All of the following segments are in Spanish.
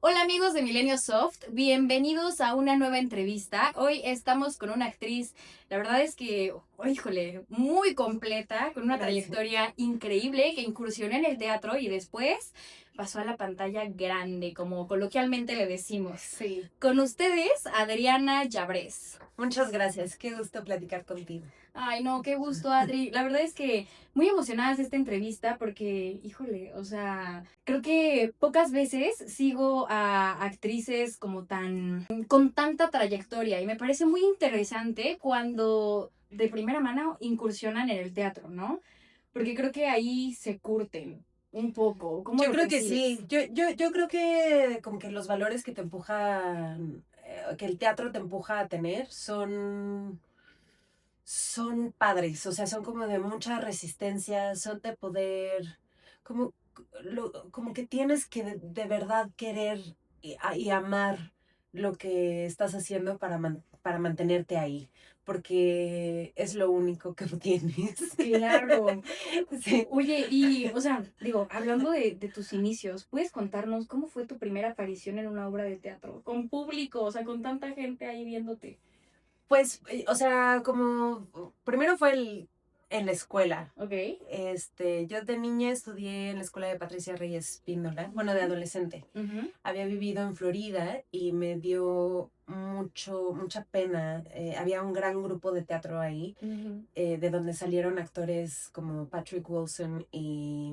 Hola amigos de Milenio Soft, bienvenidos a una nueva entrevista. Hoy estamos con una actriz, la verdad es que, híjole, muy completa, con una Gracias. trayectoria increíble que incursionó en el teatro y después pasó a la pantalla grande, como coloquialmente le decimos. Sí, Con ustedes, Adriana Llabrés. muchas gracias. Qué gusto platicar contigo. Ay, no, qué gusto, Adri. La verdad es que muy emocionadas de esta entrevista porque, híjole, o sea, creo que pocas veces sigo a actrices como con tanta trayectoria y me parece muy interesante cuando de primera mano incursionan en el teatro, ¿no? Porque creo que ahí se curten un poco. ¿Cómo Yo lo creo que sí. percibes? Yo creo que como que los valores que te empujan, que el teatro te empuja a tener son padres. O sea, son como de mucha resistencia, son de poder, como, como que tienes que de verdad querer y amar lo que estás haciendo para mantenerte ahí, porque es lo único que tienes. Claro. Sí. Oye, y, o sea, digo, hablando de tus inicios, ¿puedes contarnos cómo fue tu primera aparición en una obra de teatro? Con público, o sea, con tanta gente ahí viéndote. Pues, o sea, como primero fue en la escuela. ¿Ok? Yo de niña estudié en la escuela de Patricia Reyes Píndola, bueno, de adolescente. Ujú. Había vivido en Florida y me dio mucha pena. Había un gran grupo de teatro ahí, Ujú. de donde salieron actores como Patrick Wilson y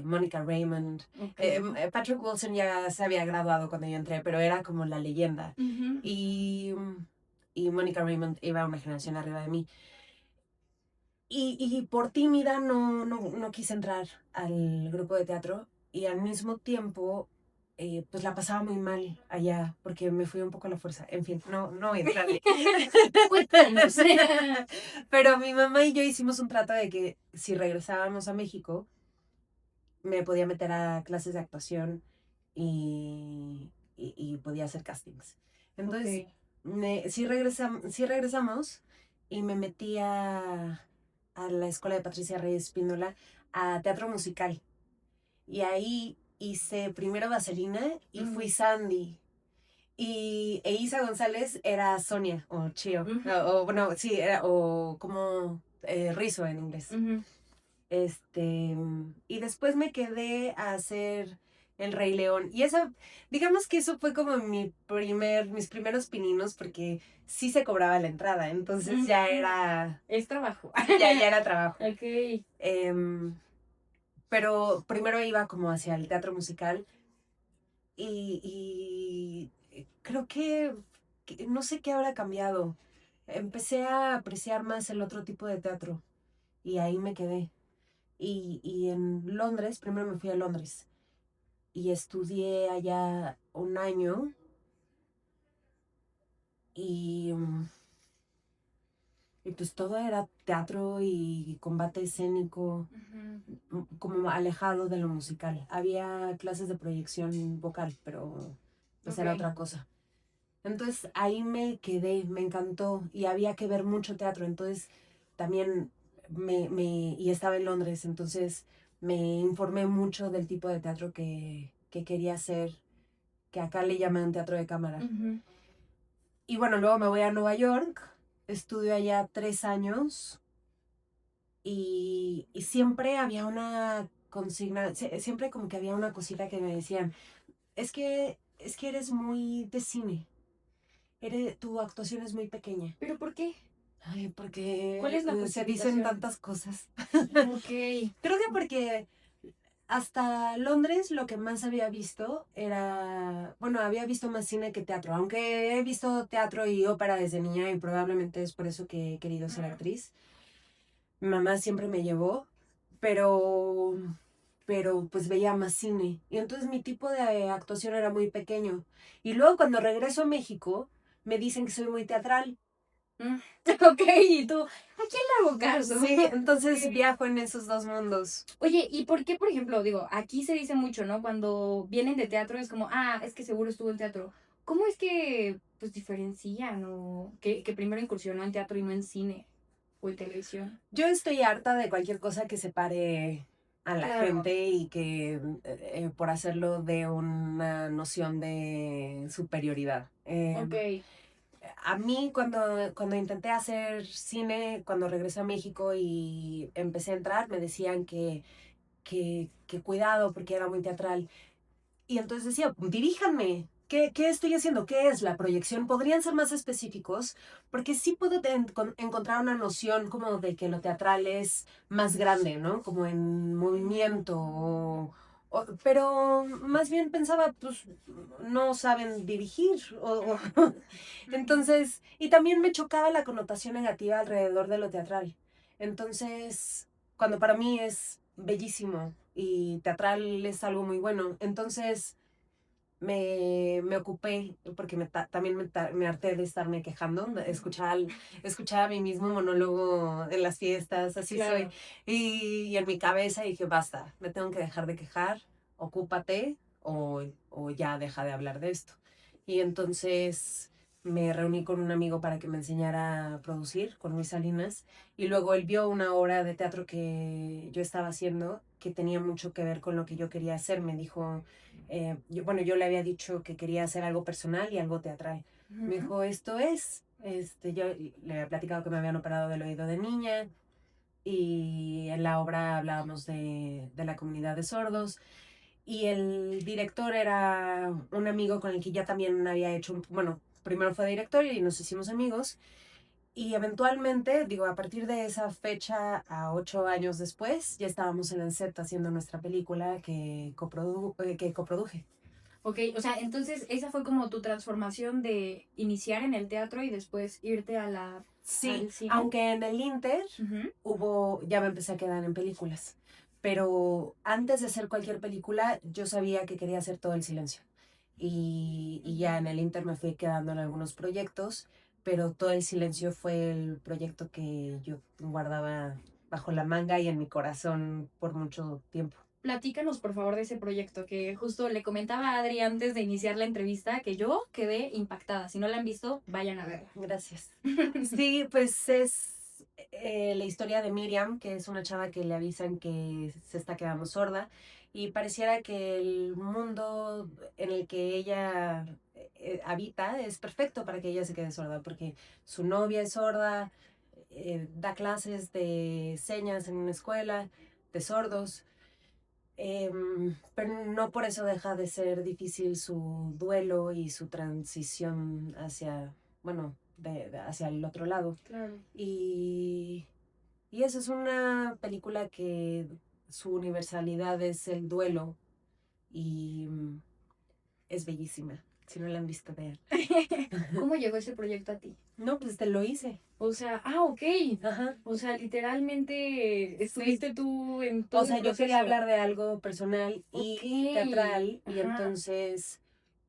Monica Raymond. Ok. Patrick Wilson ya se había graduado cuando yo entré, pero era como la leyenda. Ujú. Y, y Monica Raymond iba una generación arriba de mí. Y por tímida no quise entrar al grupo de teatro y al mismo tiempo pues la pasaba muy mal allá porque me fui un poco a la fuerza. En fin, no voy a entrarle. Cuéntanos. Pero mi mamá y yo hicimos un trato de que si regresábamos a México me podía meter a clases de actuación y podía hacer castings. Entonces, Ok. sí regresamos y me metí a la escuela de Patricia Reyes Espíndola a teatro musical. Y ahí hice primero Vaselina y fui Ujú. Sandy. E Isa González era Sonia o Chio. Ujú. Bueno, sí, o como Rizzo en inglés. Ujú. Y después me quedé a hacer El Rey León. Y eso, digamos que eso fue como mis primeros pininos, porque sí se cobraba la entrada, entonces ya Ujú. era, Es trabajo. ya era trabajo. Ok. Em, pero primero iba como hacia el teatro musical y creo que no sé qué habrá cambiado. Empecé a apreciar más el otro tipo de teatro y ahí me quedé. Y en Londres, primero me fui a Londres y estudié allá un año y, y pues todo era teatro y combate escénico, Ujú. como alejado de lo musical. Había clases de proyección vocal, pero pues era Ok. otra cosa. Entonces ahí me quedé, me encantó y había que ver mucho teatro, entonces también y estaba en Londres, entonces me informé mucho del tipo de teatro que quería hacer, que acá le llaman teatro de cámara. Ujú. Y bueno, luego me voy a Nueva York, estudio allá 3 años y siempre había una consigna, siempre como que había una cosita que me decían, es que eres muy de cine, tu actuación es muy pequeña. ¿Pero por qué? Ay, ¿Cuál porque es la se dicen justificación? tantas cosas. Ok. Creo que porque hasta Londres lo que más había visto era, bueno, había visto más cine que teatro, aunque he visto teatro y ópera desde niña y probablemente es por eso que he querido ser actriz. Mi mamá siempre me llevó, pero, pero pues veía más cine. Y entonces mi tipo de actuación era muy pequeño. Y luego cuando regreso a México, me dicen que soy muy teatral. Mm. Ok, y tú, ¿a quién le hago caso? Sí, entonces Ok. viajo en esos dos mundos. Oye, ¿y por qué, por ejemplo, digo, aquí se dice mucho, ¿no? Cuando vienen de teatro es como, ah, es que seguro estuvo en teatro. ¿Cómo es que, pues, diferencian o que primero incursionó en teatro y no en cine o en televisión? Yo estoy harta de cualquier cosa que separe. a la Claro. gente y que por hacerlo de una noción de superioridad. Ok. A mí cuando intenté hacer cine, cuando regresé a México y empecé a entrar, me decían que cuidado porque era muy teatral. Y entonces decía, diríjanme, ¿qué estoy haciendo? ¿Qué es la proyección? ¿Podrían ser más específicos? Porque sí puedo encontrar una noción como de que lo teatral es más grande, ¿no? Como en movimiento pero más bien pensaba, pues no saben dirigir. Entonces, y también me chocaba la connotación negativa alrededor de lo teatral. Entonces, cuando para mí es bellísimo y teatral es algo muy bueno, entonces me ocupé, porque también me harté de estarme quejando, de escuchar a mí mismo monólogo en las fiestas, así soy. Claro. Y en mi cabeza dije, basta, me tengo que dejar de quejar, ocúpate o ya deja de hablar de esto. Y entonces me reuní con un amigo para que me enseñara a producir con Luis Salinas y luego él vio una obra de teatro que yo estaba haciendo que tenía mucho que ver con lo que yo quería hacer. Me dijo, yo le había dicho que quería hacer algo personal y algo teatral. Me dijo, esto es, yo le había platicado que me habían operado del oído de niña y en la obra hablábamos de la comunidad de sordos y el director era un amigo con el que ya también había hecho, bueno, primero fue director y nos hicimos amigos y eventualmente, digo, a partir de esa fecha a 8 años después, ya estábamos en el set haciendo nuestra película que coproduje. Ok, o sea, entonces esa fue como tu transformación de iniciar en el teatro y después irte Sí, al cine. aunque en el Inter Ujú. ya me empecé a quedar en películas, pero antes de hacer cualquier película yo sabía que quería hacer todo el silencio y ya en el Inter me fui quedando en algunos proyectos, pero todo el silencio fue el proyecto que yo guardaba bajo la manga y en mi corazón por mucho tiempo. Platícanos, por favor, de ese proyecto que justo le comentaba a Adri antes de iniciar la entrevista que yo quedé impactada. Si no la han visto, vayan a verla. Gracias. Sí, pues es la historia de Miriam, que es una chava que le avisan que se está quedando sorda y pareciera que el mundo en el que ella habita es perfecto para que ella se quede sorda, porque su novia es sorda, da clases de señas en una escuela de sordos, pero no por eso deja de ser difícil su duelo y su transición hacia, bueno, hacia el otro lado. Claro. Y, y eso es una película que su universalidad es el duelo y es bellísima. Si no la han visto, vean. ¿Cómo llegó ese proyecto a ti? No, pues te lo hice. O sea, ok. Ajá. O sea, literalmente estuviste tú en todo O el sea, yo quería proceso. hablar de algo personal y Ok. teatral y Ajá. entonces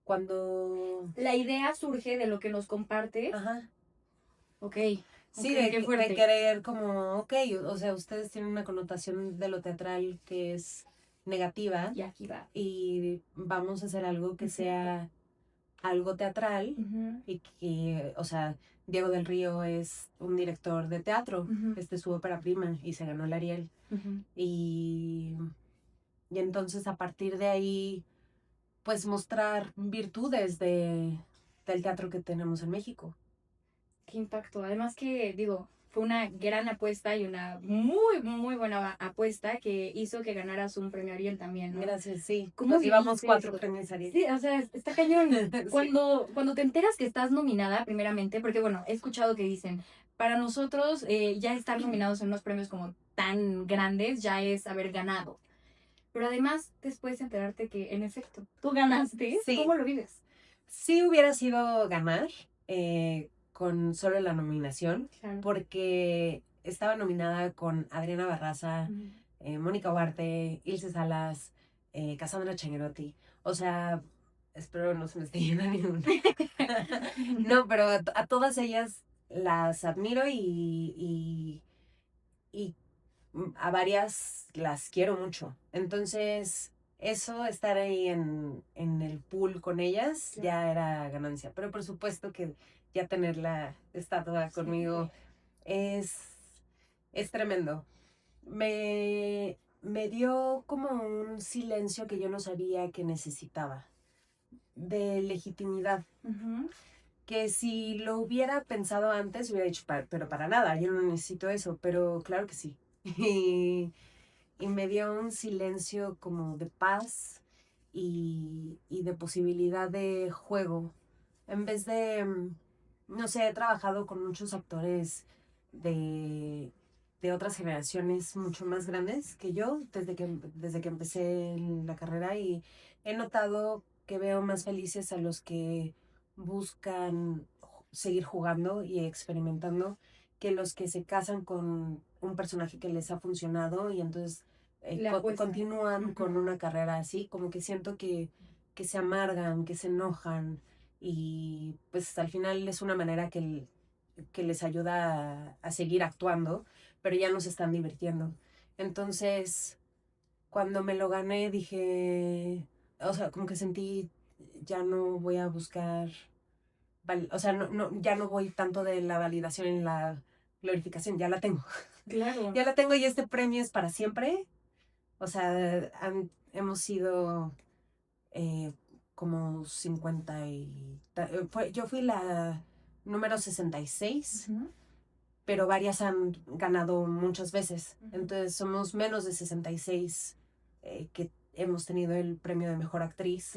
cuando... La idea surge de lo que nos compartes. Ajá. Ok. Ok, Sí, qué de fuerte. querer como, ok, o sea, ustedes tienen una connotación de lo teatral que es negativa Y aquí va. y vamos a hacer algo que sea algo teatral Ujú, y que, o sea, Diego del Río es un director de teatro, ujú, este es su ópera prima y se ganó el Ariel ujú. y, y entonces a partir de ahí, pues mostrar virtudes del teatro que tenemos en México. Qué impacto. Además que, digo, fue una gran apuesta y una muy, muy buena apuesta que hizo que ganaras un premio Ariel también, ¿no? Gracias, sí. ¿Cómo Nos llevamos viviste 4 eso? premios Ariel. Sí, o sea, está cañón. Sí. Cuando te enteras que estás nominada, primeramente, porque bueno, he escuchado que dicen, para nosotros ya estar nominados en unos premios como tan grandes ya es haber ganado. Pero además, después enterarte que, en efecto, tú ganaste, Sí, ¿cómo lo vives? sí hubiera sido ganar con solo la nominación, Claro. porque estaba nominada con Adriana Barraza, Ujú. Mónica Huarte, Ilse Salas, Cassandra Changuerotti. O sea, espero no se me esté yendo ninguna. No, pero a todas ellas las admiro y a varias las quiero mucho. Entonces, eso, estar ahí en el pool con ellas, Claro. ya era ganancia. Pero por supuesto que ya tener la estatua conmigo Sí. es, es tremendo. Me, me dio como un silencio que yo no sabía que necesitaba, de legitimidad. Que si lo hubiera pensado antes, hubiera dicho, pero para nada, yo no necesito eso, pero claro que sí. Y me dio un silencio como de paz y de posibilidad de juego. En vez de, no sé, he trabajado con muchos actores de otras generaciones mucho más grandes que yo desde que empecé en la carrera y he notado que veo más felices a los que buscan seguir jugando y experimentando que los que se casan con un personaje que les ha funcionado y entonces continúan con una carrera así, como que siento que se amargan, que se enojan y pues al final es una manera que les ayuda a seguir actuando, pero ya no se están divirtiendo. Entonces, cuando me lo gané dije, o sea, como que sentí, ya no voy a buscar, o sea, ya no voy tanto de la validación en la glorificación, ya la tengo. Claro. Ya la tengo y este premio es para siempre. O sea, hemos sido como 50 y... yo fui la número 66, pero varias han ganado muchas veces. Entonces somos menos de 66 que hemos tenido el premio de mejor actriz.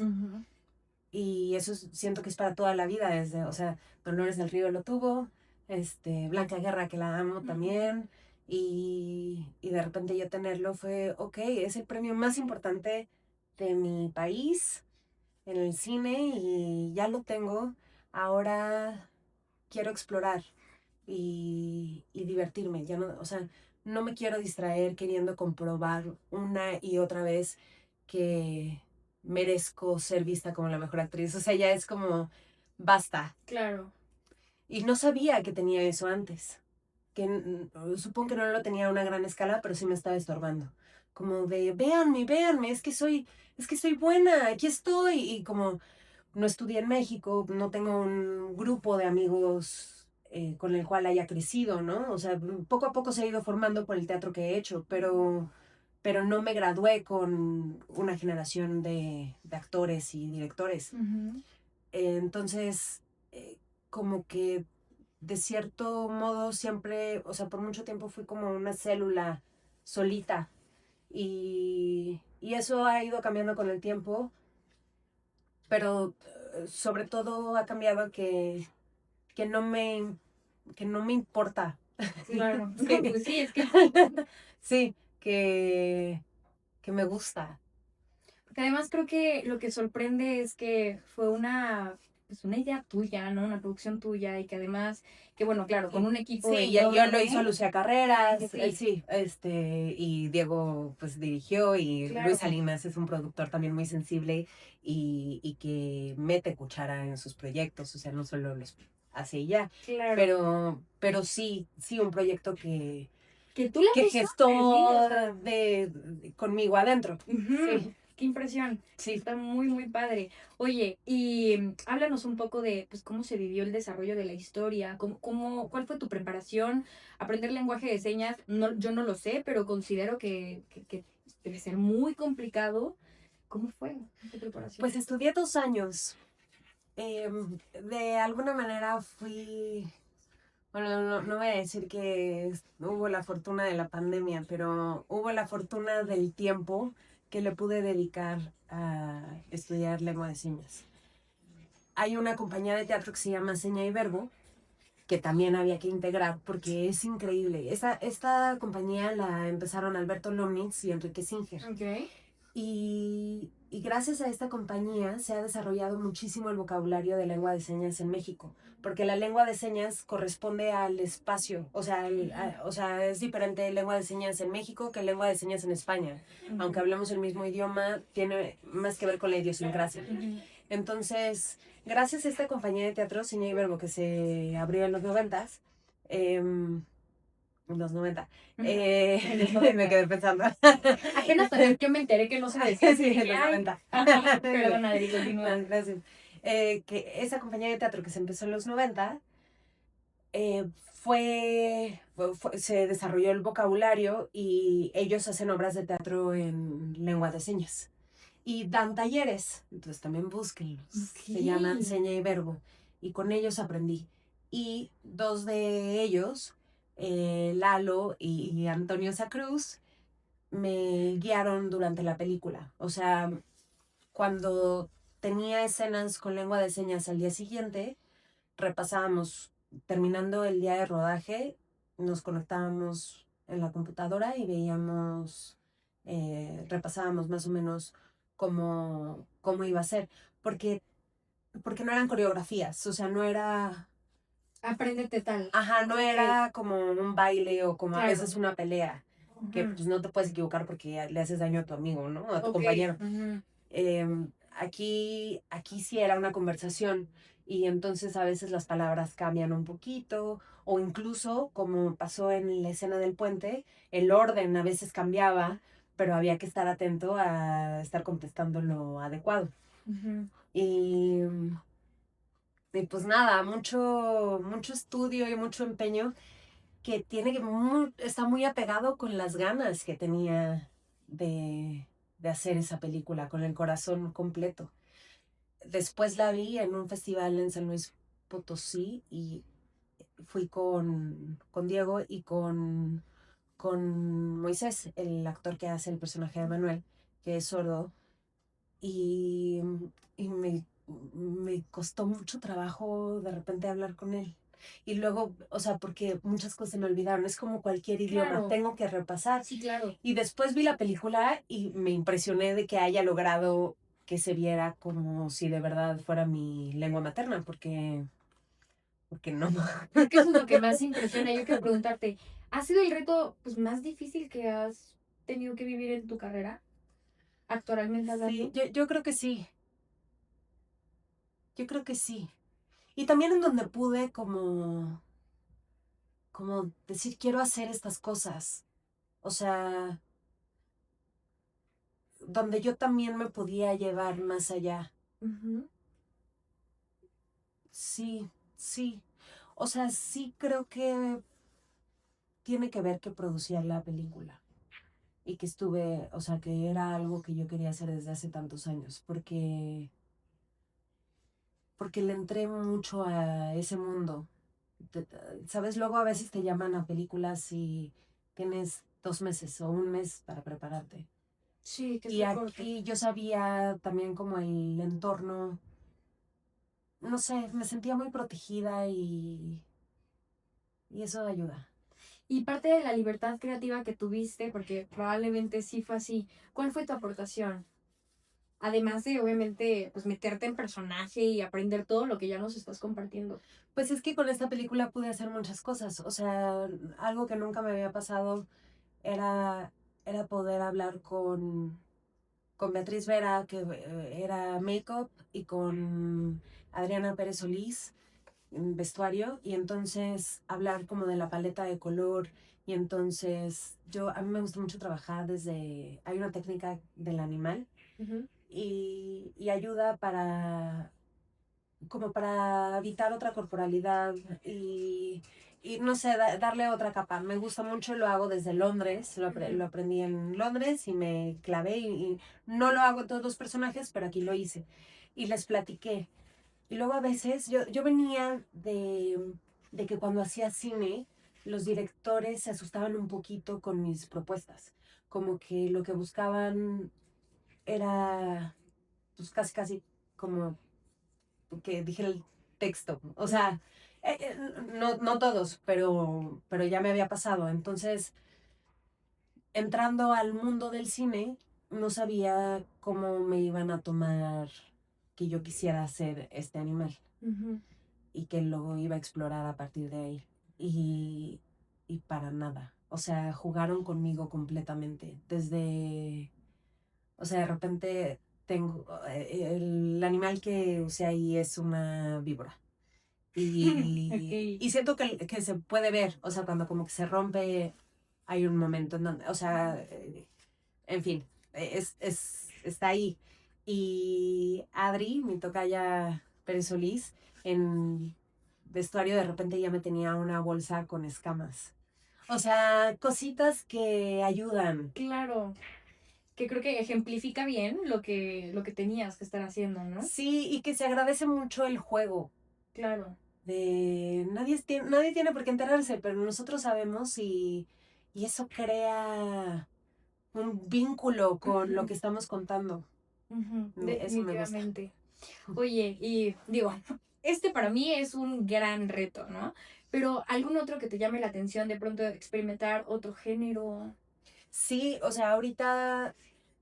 Y eso siento que es para toda la vida. O sea, Dolores del Río lo tuvo, Blanca Guerra, que la amo también. Y de repente yo tenerlo fue, ok, es el premio más importante de mi país en el cine y ya lo tengo. Ahora quiero explorar y divertirme. Ya no, o sea, no me quiero distraer queriendo comprobar una y otra vez que merezco ser vista como la mejor actriz. O sea, ya es como, basta. Claro. Y no sabía que tenía eso antes. Supongo que no lo tenía a una gran escala, pero sí me estaba estorbando. Como de, véanme, véanme, es que soy buena, aquí estoy. Y como no estudié en México, no tengo un grupo de amigos con el cual haya crecido, ¿no? O sea, poco a poco se ha ido formando por el teatro que he hecho, pero no me gradué con una generación de actores y directores. Entonces, como que de cierto modo siempre, o sea, por mucho tiempo fui como una célula solita y eso ha ido cambiando con el tiempo, pero sobre todo ha cambiado que no me importa. Claro. Sí. No, pues sí, es que... Sí, que me gusta. Porque además creo que lo que sorprende es que fue pues una idea tuya, ¿no? Una producción tuya y que además, que bueno, claro, con un equipo Sí, yo lo hizo Lucía Carreras, sí, y Diego pues dirigió y Claro. Luis Salinas es un productor también muy sensible y que mete cuchara en sus proyectos, o sea, no solo los hace y ya, Claro. pero sí un proyecto que tú la gestó o sea, conmigo adentro. Sí. Qué impresión. Sí. Está muy, muy padre. Oye, y háblanos un poco de pues, cómo se vivió el desarrollo de la historia, cuál fue tu preparación. Aprender lenguaje de señas, no, yo no lo sé, pero considero que debe ser muy complicado. ¿Cómo fue tu preparación? Pues estudié 2 años. De alguna manera fui... Bueno, no voy a decir que hubo la fortuna de la pandemia, pero hubo la fortuna del tiempo que le pude dedicar a estudiar lengua de señas. Hay una compañía de teatro que se llama Seña y Verbo, que también había que integrar porque es increíble. Esta compañía la empezaron Alberto Lomnitz y Enrique Singer. Okay. Y gracias a esta compañía se ha desarrollado muchísimo el vocabulario de lengua de señas en México, porque la lengua de señas corresponde al espacio, o sea, es diferente lengua de señas en México que lengua de señas en España. Aunque hablemos el mismo idioma, tiene más que ver con la idiosincrasia. Entonces, gracias a esta compañía de teatro, Seña y Verbo, que se abrió en los 90s, en los 90. Me quedé pensando. Apenas también yo me enteré que no se decía. Sí, en los 90. Perdona, Adri, continúa. Gracias. Que esa compañía de teatro que se empezó en los 90 se desarrolló el vocabulario y ellos hacen obras de teatro en lengua de señas. Y dan talleres, entonces también búsquenlos. Se llaman Seña y Verbo. Y con ellos aprendí. Y dos de ellos, Lalo y Antonio Sacruz, me guiaron durante la película. O sea, cuando tenía escenas con lengua de señas al día siguiente, repasábamos, terminando el día de rodaje, nos conectábamos en la computadora y veíamos, repasábamos más o menos cómo iba a ser, porque, porque no eran coreografías, o sea, no era... Apréndete tal. Ajá, no era como un baile o como a Claro. veces una pelea, que Ujú. pues no te puedes equivocar porque le haces daño a tu amigo, ¿no? A tu Ok. compañero. Ujú. Aquí sí era una conversación y entonces a veces las palabras cambian un poquito o incluso como pasó en la escena del puente, el orden a veces cambiaba, pero había que estar atento a estar contestando lo adecuado. Ujú. Y, y pues nada, mucho estudio y mucho empeño que está muy apegado con las ganas que tenía de hacer esa película, con el corazón completo. Después la vi en un festival en San Luis Potosí y fui con Diego y con Moisés, el actor que hace el personaje de Manuel, que es sordo, y, y me costó mucho trabajo de repente hablar con él. Y luego, o sea, porque muchas cosas se me olvidaron, es como cualquier idioma, Claro. tengo que repasar. Sí, claro. Y después vi la película y me impresioné de que haya logrado que se viera como si de verdad fuera mi lengua materna, porque no. Creo que eso es lo que más impresiona. Yo quiero preguntarte, ¿ha sido el reto pues, más difícil que has tenido que vivir en tu carrera, actualmente Sí, hablando? yo creo que sí, yo creo que sí. Y también en donde pude como decir, quiero hacer estas cosas. O sea, donde yo también me podía llevar más allá. Ujú. Sí, sí. O sea, sí creo que tiene que ver que producía la película y que estuve, o sea, que era algo que yo quería hacer desde hace tantos años, porque le entré mucho a ese mundo. ¿Sabes? Luego a veces te llaman a películas y tienes 2 meses o un mes para prepararte. Sí, que es Y muy corto. aquí yo sabía también como el entorno, no sé, me sentía muy protegida y eso ayuda. Y parte de la libertad creativa que tuviste, porque probablemente sí fue así, ¿cuál fue tu aportación? Además de, obviamente, pues meterte en personaje y aprender todo lo que ya nos estás compartiendo. Pues es que con esta película pude hacer muchas cosas. O sea, algo que nunca me había pasado era, era poder hablar con Beatriz Vera, que era make-up, y con Adriana Pérez Solís, vestuario, y entonces hablar como de la paleta de color. Y entonces a mí me gusta mucho trabajar hay una técnica del animal Ujú. y ayuda como para evitar otra corporalidad y no sé, darle otra capa. Me gusta mucho, lo hago desde Londres, lo aprendí en Londres y me clavé y no lo hago en todos los personajes, pero aquí lo hice. Y les platiqué. Y luego a veces yo venía de que cuando hacía cine, los directores se asustaban un poquito con mis propuestas. Como que lo que buscaban era, pues casi como que dije el texto. O sea, no todos, pero ya me había pasado. Entonces, entrando al mundo del cine, no sabía cómo me iban a tomar que yo quisiera hacer este animal Ujú. y que lo iba a explorar a partir de ahí. Y, y para nada. O sea, jugaron conmigo completamente. O sea, de repente tengo, el animal que usé ahí es una víbora. Ok. Y siento que se puede ver, o sea, cuando como que se rompe, hay un momento en donde, o sea, en fin, está ahí. Y Adri, mi tocaya Pérez Solís, en vestuario de repente ya me tenía una bolsa con escamas. O sea, cositas que ayudan. Claro, que creo que ejemplifica bien lo que tenías que estar haciendo, ¿no? Sí, y que se agradece mucho el juego. Claro. De nadie tiene por qué enterarse, pero nosotros sabemos y eso crea un vínculo con lo Ujú, que estamos contando. Eso me gusta. definitivamente. Oye, y digo, este para mí es un gran reto, ¿no? Pero algún otro que te llame la atención, de pronto experimentar otro género. Sí, o sea, ahorita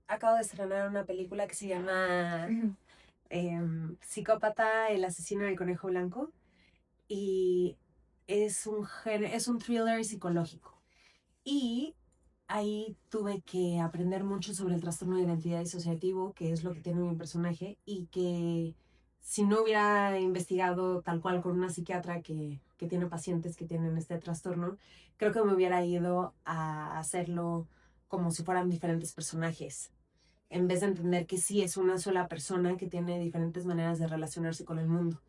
acabo de estrenar una película que se llama Ujú. Psicópata, el asesino del conejo blanco. Y es un thriller psicológico. Y ahí tuve que aprender mucho sobre el trastorno de identidad disociativo, que es lo que tiene mi personaje, y que si no hubiera investigado tal cual con una psiquiatra que tiene pacientes que tienen este trastorno, creo que me hubiera ido a hacerlo como si fueran diferentes personajes, en vez de entender que sí es una sola persona que tiene diferentes maneras de relacionarse con el mundo.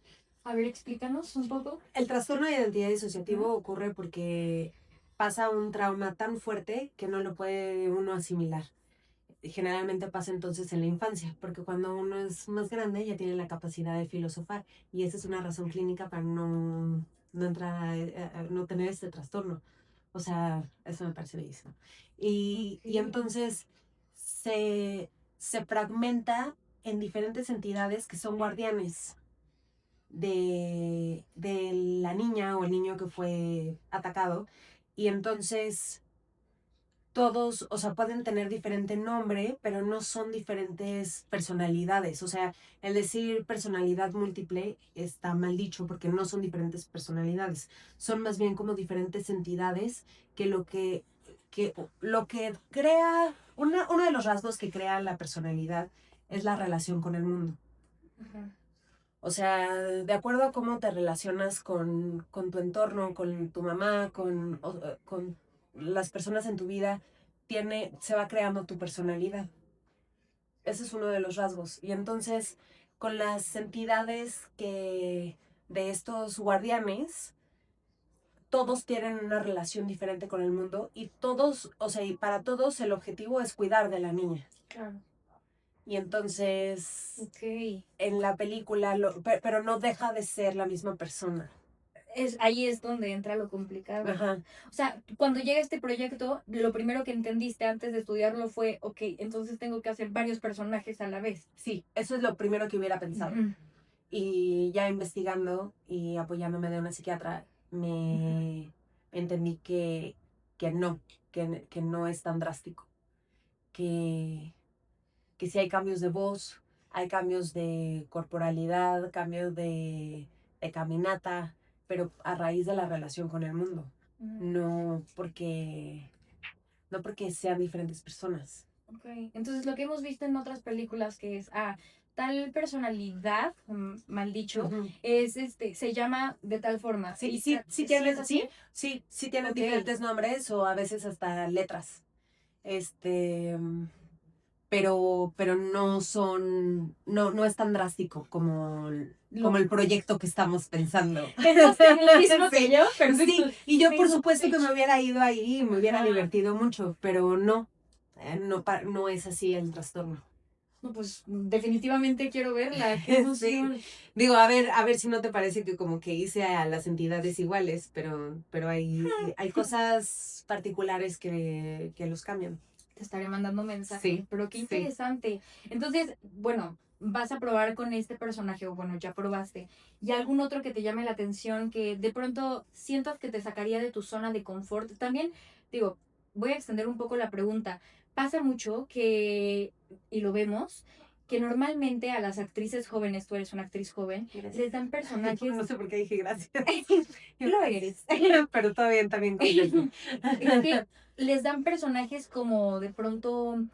A ver, explícanos un poco. El trastorno de identidad disociativo ocurre porque pasa un trauma tan fuerte que no lo puede uno asimilar. Generalmente pasa entonces en la infancia, porque cuando uno es más grande ya tiene la capacidad de filosofar y esa es una razón clínica para no entrar no tener este trastorno. O sea, eso me parece bellísimo. Y Ok. entonces se fragmenta en diferentes entidades que son guardianes de la niña o el niño que fue atacado. Y entonces todos, o sea, pueden tener diferente nombre, pero no son diferentes personalidades. O sea, el decir personalidad múltiple está mal dicho porque no son diferentes personalidades. Son más bien como diferentes entidades que lo que crea, uno de los rasgos que crea la personalidad es la relación con el mundo. Ajá. O sea, de acuerdo a cómo te relacionas con tu entorno, con tu mamá, con las personas en tu vida, se va creando tu personalidad. Ese es uno de los rasgos. Y entonces, con las entidades de estos guardianes, todos tienen una relación diferente con el mundo y todos, o sea, y para todos el objetivo es cuidar de la niña. Claro. Y entonces, Ok. en la película, pero no deja de ser la misma persona. Ahí es donde entra lo complicado. Ajá, O sea, cuando llega este proyecto, lo primero que entendiste antes de estudiarlo fue, ok, entonces tengo que hacer varios personajes a la vez. sí, eso es lo primero que hubiera pensado. Ujú, Y ya investigando y apoyándome de una psiquiatra, ujú. me entendí que no es tan drástico. Que, que sí hay cambios de voz, hay cambios de corporalidad, cambios de caminata, pero a raíz de la relación con el mundo. Ujú. No porque, no porque sean diferentes personas. Ok, entonces lo que hemos visto en otras películas que es, tal personalidad, mal dicho, Ujú. es se llama de tal forma. Sí, Y sí es así. sí tienen Ok, diferentes nombres o a veces hasta letras. Este, pero no es tan drástico como lo, el proyecto que estamos pensando. estás en lo mismo que Sí, yo, perfecto. sí, y yo por Mismo supuesto que me pitch. hubiera ido ahí y me hubiera Ajá. divertido mucho, pero no, no es así el trastorno. No, pues definitivamente quiero verla, qué Sí, emoción. digo, a ver si no te parece que como que hice a las entidades iguales, pero hay cosas particulares que los cambian. Te estaré mandando mensajes, Sí, pero qué sí. interesante. Entonces, bueno, vas a probar con este personaje, o bueno, ya probaste. ¿Y algún otro que te llame la atención, que de pronto sientas que te sacaría de tu zona de confort? También, digo, voy a extender un poco la pregunta. Pasa mucho que, y lo vemos, que normalmente a las actrices jóvenes, tú eres una actriz joven, Gracias. les dan personajes. No sé por qué dije gracias. Lo eres. Pero está bien completo. Es que les dan personajes como de pronto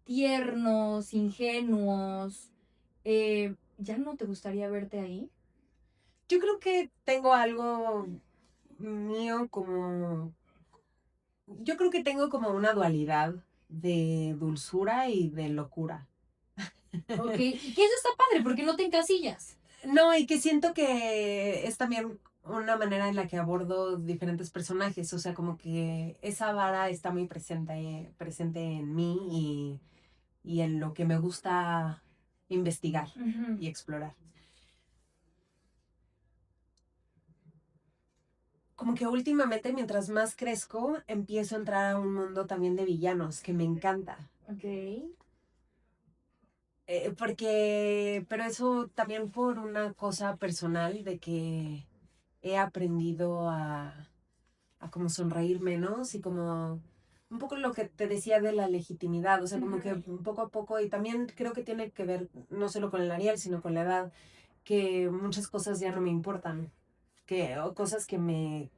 tiernos, ingenuos. ¿Ya no te gustaría verte ahí? Yo creo que tengo algo mío como... Yo creo que tengo como una dualidad de dulzura y de locura. Ok, y que eso está padre porque no te encasillas. No, y que siento que es también una manera en la que abordo diferentes personajes, o sea, como que esa vara está muy presente en mí y en lo que me gusta investigar Ujú. y explorar. Como que últimamente, mientras más crezco, empiezo a entrar a un mundo también de villanos que me encanta. Ok. Pero eso también por una cosa personal de que he aprendido a como sonreír menos y como un poco lo que te decía de la legitimidad, o sea, como que Ujú. poco a poco, y también creo que tiene que ver no solo con el Ariel, sino con la edad, que muchas cosas ya no me importan, o cosas que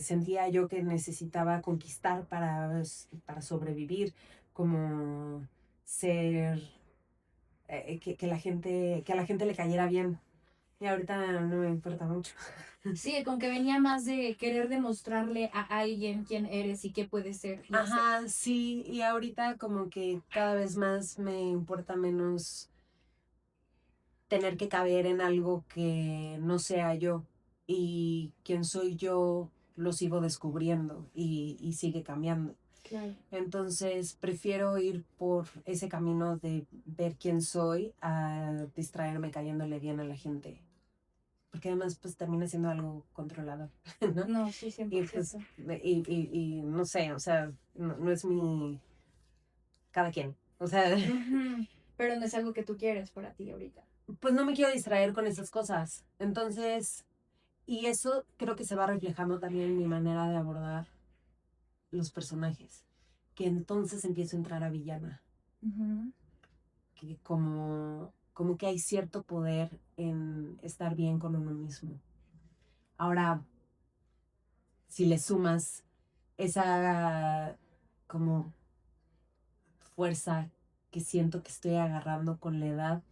sentía yo que necesitaba conquistar para sobrevivir, como ser, que a la gente le cayera bien. Y ahorita no me importa mucho. Sí, como que venía más de querer demostrarle a alguien quién eres y qué puedes ser y hacer. Ajá, sí, y ahorita como que cada vez más me importa menos tener que caber en algo que no sea yo. Y quien soy yo lo sigo descubriendo y sigue cambiando. Claro. Entonces prefiero ir por ese camino de ver quién soy a distraerme cayéndole bien a la gente. Porque además pues termina siendo algo controlador, ¿no? No, sí, Y pues, 100%. y no sé, o sea, no es mi... Cada quien. O sea, Ujú. Pero no es algo que tú quieres para ti ahorita. pues no me quiero distraer con esas cosas. Entonces, y eso creo que se va reflejando también en mi manera de abordar los personajes. Que entonces empiezo a entrar a villana. Ujú. Que como que hay cierto poder en estar bien con uno mismo. Ahora, si le sumas esa como fuerza que siento que estoy agarrando con la edad,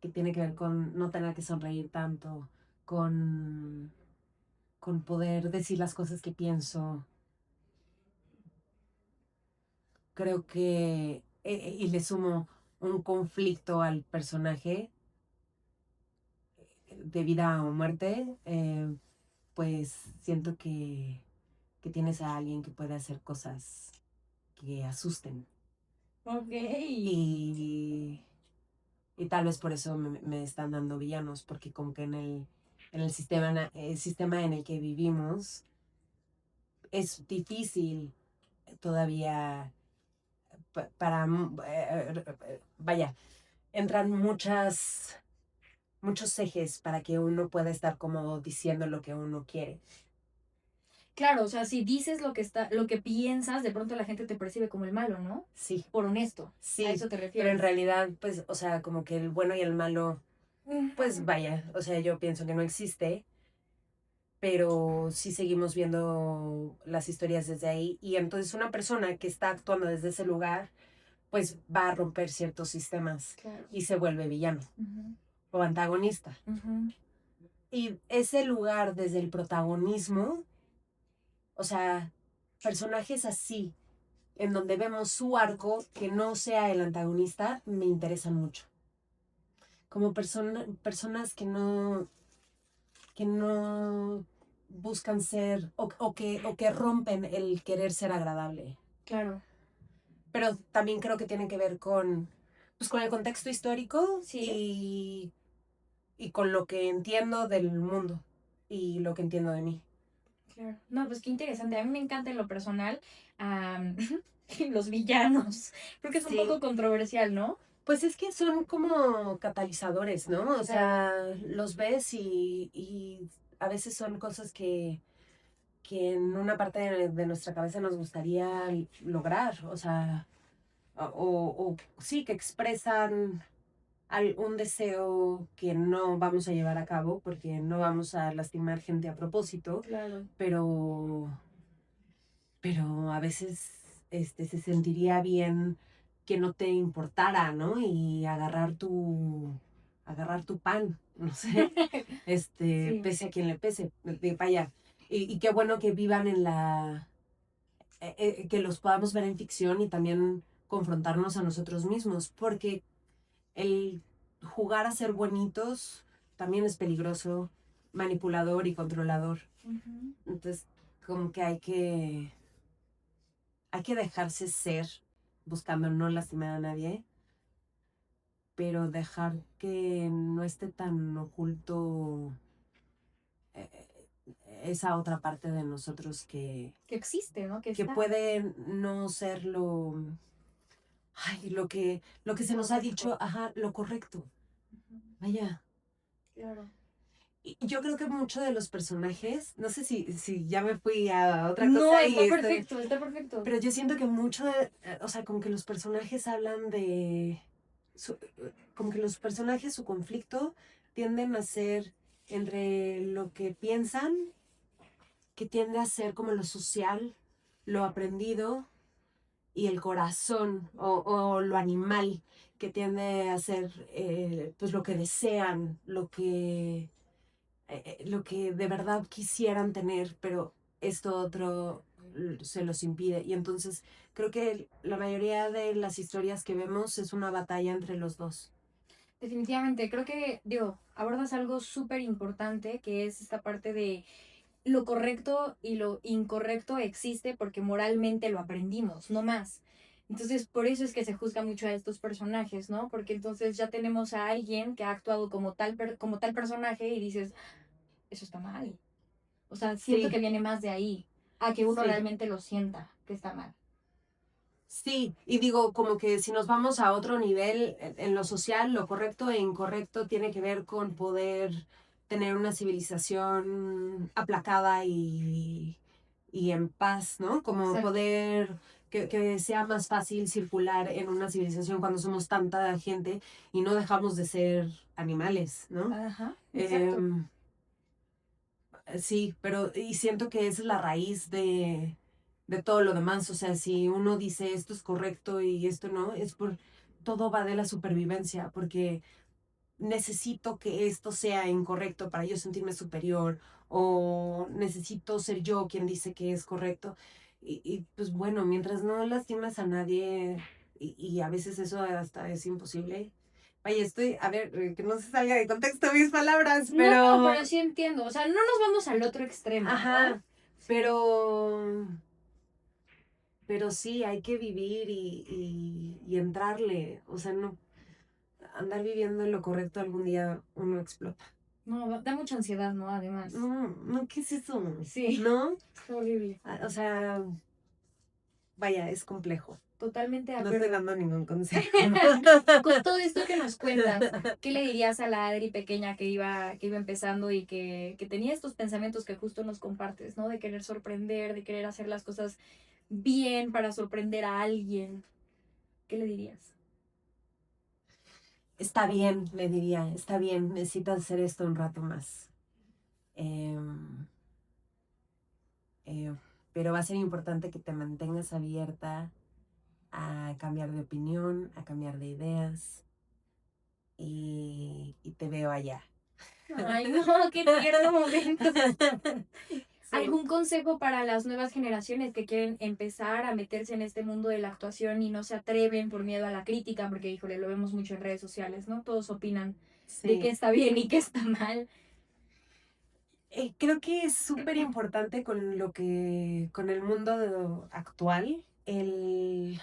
que tiene que ver con no tener que sonreír tanto, con, con poder decir las cosas que pienso. Creo que, y le sumo un conflicto al personaje de vida o muerte, pues siento que tienes a alguien que puede hacer cosas que asusten. Ok. Y, y tal vez por eso me están dando villanos, porque como que en el sistema en el que vivimos es difícil todavía vaya, entran muchos ejes para que uno pueda estar como diciendo lo que uno quiere. Claro, o sea, si dices lo que está, lo que piensas, de pronto la gente te percibe como el malo, ¿no? Sí, Por honesto. A sí, eso te pero en refieres. realidad, pues, o sea, como que el bueno y el malo, pues Ujú. vaya, o sea, yo pienso que no existe, pero sí seguimos viendo las historias desde ahí y entonces una persona que está actuando desde ese lugar, pues va a romper ciertos sistemas Claro. y se vuelve villano Ujú. o antagonista. Ujú. Y ese lugar desde el protagonismo, o sea, personajes así, en donde vemos su arco, que no sea el antagonista, me interesan mucho. Como personas que no buscan ser o que rompen el querer ser agradable. Claro. Pero también creo que tiene que ver pues, con el contexto histórico Sí. y con lo que entiendo del mundo y lo que entiendo de mí. Claro. No, pues qué interesante. A mí me encanta en lo personal am, los villanos. Creo que es un Sí, poco controversial, ¿no? pues es que son como catalizadores, ¿no? O Claro. sea, los ves y a veces son cosas que en una parte de nuestra cabeza nos gustaría lograr, o sea, o sí, que expresan un deseo que no vamos a llevar a cabo porque no vamos a lastimar gente a propósito, Claro. pero, pero a veces se sentiría bien que no te importara, ¿no? Y agarrar tu pan, no sé, Sí, pese a quien le pese, vaya. Y qué bueno que vivan que los podamos ver en ficción y también confrontarnos a nosotros mismos, porque el jugar a ser bonitos también es peligroso manipulador y controlador. Ujú. Entonces, como que hay que dejarse ser, buscando no lastimar a nadie, pero dejar que no esté tan oculto eh, esa otra parte de nosotros Que existe, ¿no? Que que está. puede no ser lo que se nos ha Correcto. dicho, ajá, lo correcto. Ujú. Vaya. Claro. Y yo creo que muchos de los personajes, no sé si ya me fui a otra No, cosa está perfecto, está perfecto. pero yo siento que o sea, como que los personajes hablan como que los personajes, su conflicto tienden a ser entre lo que piensan, que tiende a ser como lo social, lo aprendido, y el corazón o lo animal, que tiende a ser pues lo que desean, lo que de verdad quisieran tener, pero esto otro se los impide. Y entonces creo que la mayoría de las historias que vemos es una batalla entre los dos. Definitivamente, creo que, digo, abordas algo súper importante, que es esta parte de lo correcto y lo incorrecto existe porque moralmente lo aprendimos, no más. Entonces, por eso es que se juzga mucho a estos personajes, ¿no? Porque entonces ya tenemos a alguien que ha actuado como tal personaje y dices, eso está mal. O sea, siento que Sí, viene más de ahí, a que uno sí. realmente lo sienta que está mal. Sí, y digo, como que si nos vamos a otro nivel en lo social, lo correcto e incorrecto tiene que ver con poder tener una civilización aplacada y en paz, ¿no? Como Exacto. poder que sea más fácil circular en una civilización cuando somos tanta gente y no dejamos de ser animales, ¿no? Ajá, exacto. Em, sí, pero y siento que esa es la raíz de todo lo demás. O sea, si uno dice esto es correcto y esto no, todo va de la supervivencia, porque necesito que esto sea incorrecto para yo sentirme superior, o necesito ser yo quien dice que es correcto. Pues bueno, mientras no lastimas a nadie, y a veces eso hasta es imposible. Vaya, a ver, que no se salga de contexto mis palabras, No, pero pero sí entiendo. O sea, no nos vamos al otro extremo, ¿no? ajá, Sí. pero sí, hay que vivir y entrarle. O sea, no andar viviendo en lo correcto, algún día uno explota. No, da mucha ansiedad, ¿no? Además. No, no, ¿qué es eso? Sí, ¿No? es horrible. O sea, vaya, es complejo. Totalmente de No estoy acuerdo. dando ningún consejo. Con todo esto que nos cuentas, ¿qué le dirías a la Adri pequeña que iba empezando y que tenía estos pensamientos que justo nos compartes, ¿no? De querer sorprender, de querer hacer las cosas bien para sorprender a alguien. ¿Qué le dirías? Está bien, le diría, está bien, necesitas hacer esto un rato más. Em, eh, pero va a ser importante que te mantengas abierta a cambiar de opinión, a cambiar de ideas, y te veo allá. Ay, no, qué tierno momento. Sí. ¿Algún consejo para las nuevas generaciones que quieren empezar a meterse en este mundo de la actuación y no se atreven por miedo a la crítica? Porque, híjole, lo vemos mucho en redes sociales, ¿no? Todos opinan de qué Sí. está bien y qué está mal. Creo que es súper importante con el mundo actual, el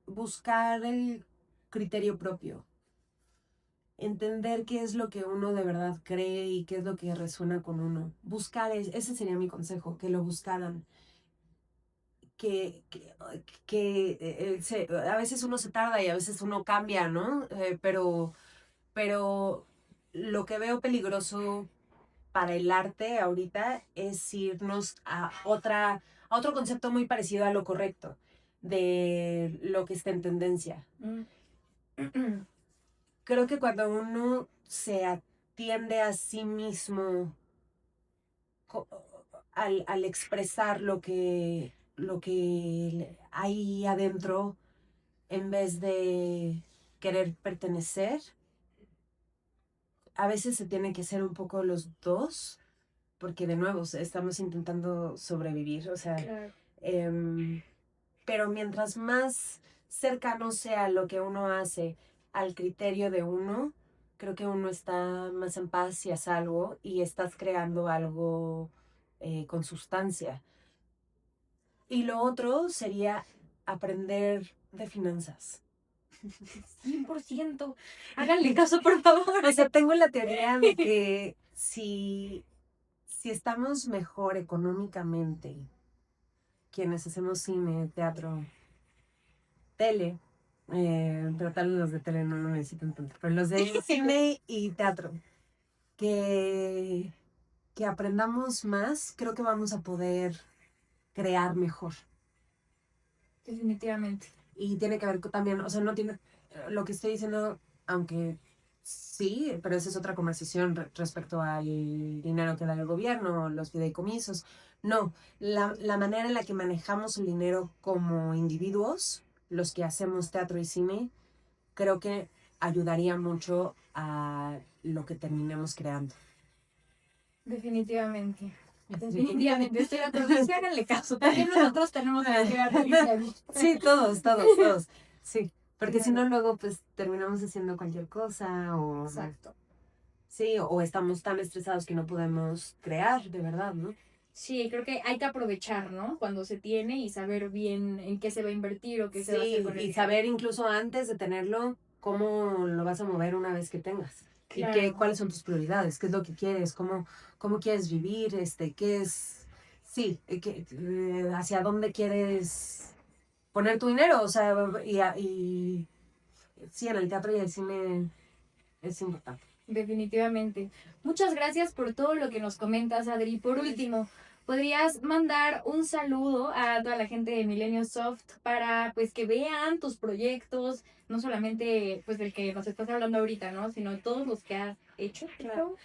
buscar el criterio propio, entender qué es lo que uno de verdad cree y qué es lo que resuena con uno. Ese sería mi consejo, que lo buscaran. Que a veces uno se tarda y a veces uno cambia, ¿no? Pero lo que veo peligroso para el arte ahorita es irnos a otro concepto muy parecido a lo correcto, de lo que está en tendencia. Mm. Creo que cuando uno se atiende a sí mismo co- al expresar lo que hay adentro, en vez de querer pertenecer, a veces se tiene que ser un poco los dos, porque de nuevo estamos intentando sobrevivir. O sea, Claro. em, pero mientras más cercano sea lo que uno hace al criterio de uno, creo que uno está más en paz y a salvo y estás creando algo con sustancia. Y lo otro sería aprender de finanzas. 100%. Háganle caso, por favor. O sea, tengo la teoría de que si estamos mejor económicamente, quienes hacemos cine, teatro, tele, pero tal vez los de tele no lo necesitan tanto, pero los de cine y teatro, que, que aprendamos más, creo que vamos a poder crear mejor. Definitivamente. Y tiene que ver también, o sea, no tiene, lo que estoy diciendo, aunque sí, pero esa es otra conversación respecto al dinero que da el gobierno, los fideicomisos. No, la manera en la que manejamos el dinero como individuos, los que hacemos teatro y cine, creo que ayudaría mucho a lo que terminemos creando. Definitivamente. Definitivamente, estoy de acuerdo. Sí, háganle caso. También nosotros tenemos que crear realidad. Sí, todos. Sí, porque si Claro. no luego pues terminamos haciendo cualquier cosa o Exacto. sí, o estamos tan estresados que no podemos crear, de verdad, ¿no? Sí, creo que hay que aprovechar, ¿no? Cuando se tiene y saber bien en qué se va a invertir o qué se va a hacer Sí, con el y dinero. saber incluso antes de tenerlo cómo lo vas a mover una vez que tengas. Y Claro. cuáles son tus prioridades, qué es lo que quieres, cómo quieres vivir, qué es, sí, hacia dónde quieres poner tu dinero, o sea, y sí, en el teatro y el cine es importante. Definitivamente. Muchas gracias por todo lo que nos comentas, Adri. Por último, ¿podrías mandar un saludo a toda la gente de Milenio Soft para pues que vean tus proyectos, no solamente pues del que nos estás hablando ahorita, ¿no? Sino todos los que has hecho? Claro.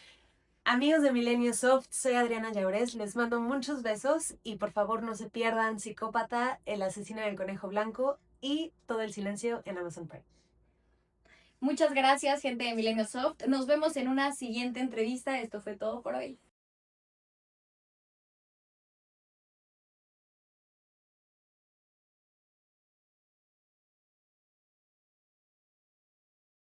Amigos de Milenio Soft, soy Adriana Llaures, les mando muchos besos y por favor no se pierdan Psicópata, El asesino del conejo blanco y Todo el silencio en Amazon Prime. Muchas gracias, gente de Milenio Soft. Nos vemos en una siguiente entrevista. Esto fue todo por hoy.